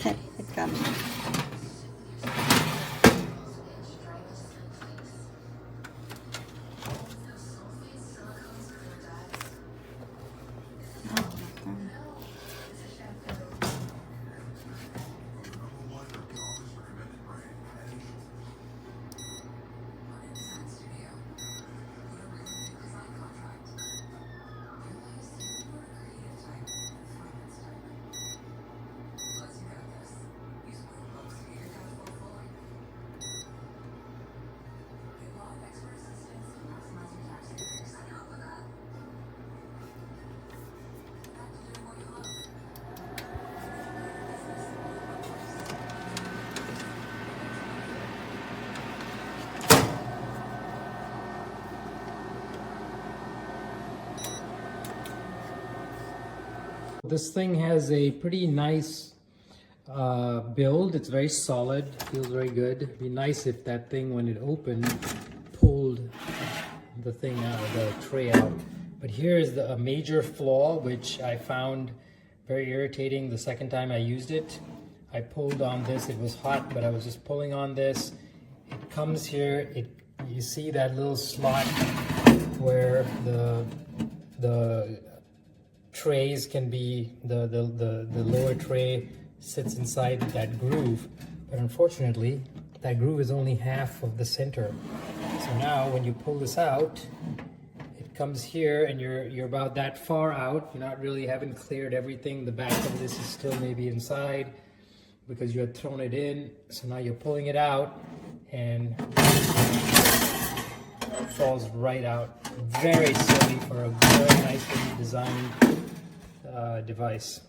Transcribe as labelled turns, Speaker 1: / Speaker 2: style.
Speaker 1: Okay, it comes.
Speaker 2: This thing has a pretty nice build. It's very solid, feels very good. It'd be nice if that thing, when it opened, pulled the thing out, the tray out. But here's a major flaw, which I found very irritating the second time I used it. I pulled on this, it was hot, but I was just pulling on this. It comes here, you see that little slot where the trays can be, the lower tray sits inside that groove, but unfortunately that groove is only half of the center. So now when you pull this out, it comes here and you're about that far out. You're not really, haven't cleared everything. The back of this is still maybe inside because you had thrown it in. So now you're pulling it out and it falls right out. Very silly for a very nicely designed device.